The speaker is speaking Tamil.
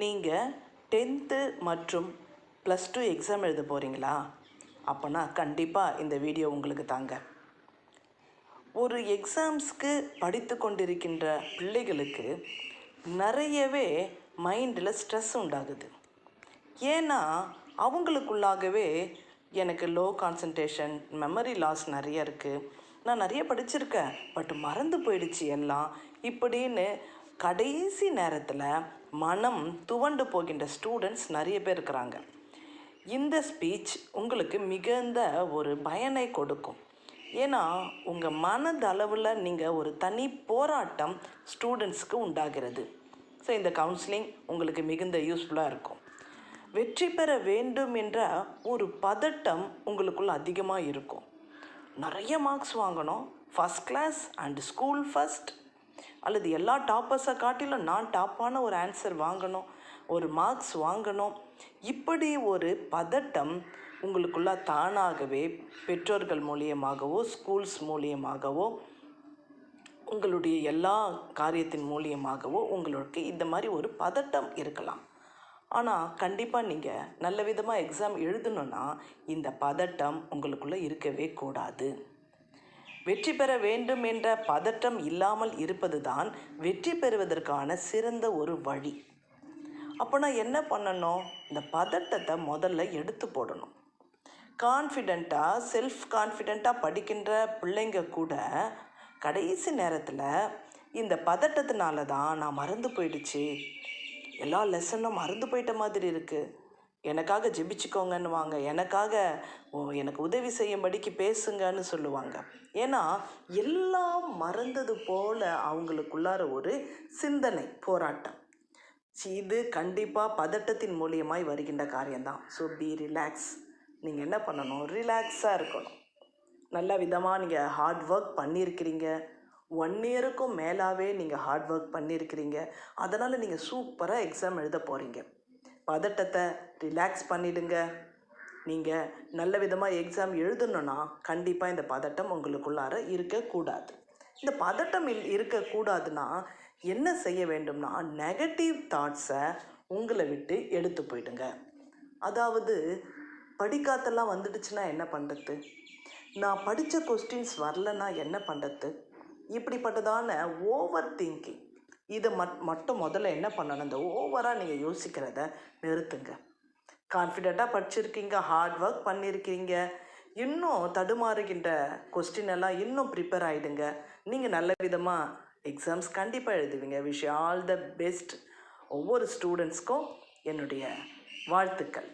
நீங்கள் 10th மற்றும் +2 எக்ஸாம் எழுத போகிறீங்களா? அப்போனா கண்டிப்பாக இந்த வீடியோ உங்களுக்கு தாங்க. ஒரு எக்ஸாம்ஸ்க்கு படித்து கொண்டிருக்கின்ற பிள்ளைகளுக்கு நிறையவே மைண்டில் ஸ்ட்ரெஸ் உண்டாகுது. ஏன்னா அவங்களுக்குள்ளாகவே எனக்கு லோ கான்சன்ட்ரேஷன், மெமரி லாஸ் நிறைய இருக்குது, நான் நிறைய படிச்சிருக்கேன் பட் மறந்து போயிடுச்சு எல்லாம் இப்படின்னு கடைசி நேரத்தில் மனம் துவண்டு போகின்ற ஸ்டூடெண்ட்ஸ் நிறைய பேர் இருக்கிறாங்க. இந்த ஸ்பீச் உங்களுக்கு மிகுந்த ஒரு பயனை கொடுக்கும். ஏன்னா உங்கள் மனதளவில் நீங்கள் ஒரு தனி போராட்டம் ஸ்டூடெண்ட்ஸ்க்கு உண்டாகிறது. ஸோ இந்த கவுன்சிலிங் உங்களுக்கு மிகுந்த யூஸ்ஃபுல்லாக இருக்கும். வெற்றி பெற வேண்டும் என்ற ஒரு பதட்டம் உங்களுக்குள்ள அதிகமாக இருக்கும். நிறைய மார்க்ஸ் வாங்கணும், first class and school first, அல்லது எல்லா டாப்பர்ஸை காட்டிலும் நான் டாப்பான ஒரு ஆன்சர் வாங்கணும், ஒரு மார்க்ஸ் வாங்கணும். இப்படி ஒரு பதட்டம் உங்களுக்குள்ள தானாகவே பெற்றோர்கள் மூலியமாகவோ ஸ்கூல்ஸ் மூலியமாகவோ உங்களுடைய எல்லா காரியத்தின் மூலியமாகவோ உங்களுக்கு இந்த மாதிரி ஒரு பதட்டம் இருக்கலாம். ஆனால் கண்டிப்பாக நீங்கள் நல்ல விதமாக எக்ஸாம் எழுதணுன்னா இந்த பதட்டம் உங்களுக்குள்ளே இருக்கவே கூடாது. வெற்றி பெற வேண்டும் என்ற பதட்டம் இல்லாமல் இருப்பது தான் வெற்றி பெறுவதற்கான சிறந்த ஒரு வழி. அப்போ நான் என்ன பண்ணணும்? இந்த பதட்டத்தை முதல்ல எடுத்து போடணும். கான்ஃபிடெண்ட்டாக, செல்ஃப் கான்ஃபிடெண்ட்டாக படிக்கின்ற பிள்ளைங்க கூட கடைசி நேரத்தில் இந்த பதட்டத்தினால தான் நான் மறந்து போயிடுச்சு, எல்லா லெசனும் மறந்து போயிட்ட மாதிரி இருக்குது, எனக்காக ஜெபிச்சுக்கோங்கன்னு வாங்க, எனக்கு உதவி செய்யும்படிக்கு பேசுங்கன்னு சொல்லுவாங்க. ஏன்னா எல்லாம் மறந்தது போல் அவங்களுக்குள்ளார ஒரு சிந்தனை போராட்டம். இது கண்டிப்பாக பதட்டத்தின் மூலியமாய் வருகின்ற காரியம்தான். So B relax. நீங்கள் என்ன பண்ணணும்? ரிலாக்ஸாக இருக்கணும். நல்ல விதமாக நீங்கள் ஹார்ட் ஒர்க் பண்ணியிருக்கிறீங்க, 1 இயருக்கும் மேலாகவே நீங்கள் ஹார்ட் ஒர்க் பண்ணியிருக்கிறீங்க. அதனால் நீங்கள் சூப்பராக எக்ஸாம் எழுத போகிறீங்க. பதட்டத்தை ரிலாக்ஸ் பண்ணிவிடுங்க. நீங்கள் நல்ல விதமாக எக்ஸாம் எழுதணுன்னா கண்டிப்பாக இந்த பதட்டம் உங்களுக்குள்ளார இருக்கக்கூடாது. இந்த பதட்டம் இருக்கக்கூடாதுன்னா என்ன செய்ய வேண்டும்னா நெகட்டிவ் தாட்ஸை உங்களை விட்டு எடுத்து போயிடுங்க. அதாவது படிக்காத்தெல்லாம் வந்துடுச்சுன்னா என்ன பண்ணுறது, நான் படித்த கொஸ்டின்ஸ் வரலன்னா என்ன பண்ணுறது, இப்படிப்பட்டதான ஓவர் திங்கிங் இதை மட்டும் முதல்ல என்ன பண்ணணும்? இந்த ஓவராக நீங்கள் யோசிக்கிறத நிறுத்துங்க. கான்ஃபிடெண்ட்டாக படிச்சிருக்கீங்க, ஹார்ட் ஒர்க் பண்ணியிருக்கீங்க, இன்னும் தடுமாறுகின்ற கொஸ்டின் எல்லாம் இன்னும் ப்ரிப்பேர் ஆகிடுங்க. நீங்கள் நல்ல விதமாக எக்ஸாம்ஸ் கண்டிப்பாக எழுதுவீங்க. Wish all the best. ஒவ்வொரு ஸ்டூடெண்ட்ஸ்க்கும் என்னுடைய வாழ்த்துக்கள்.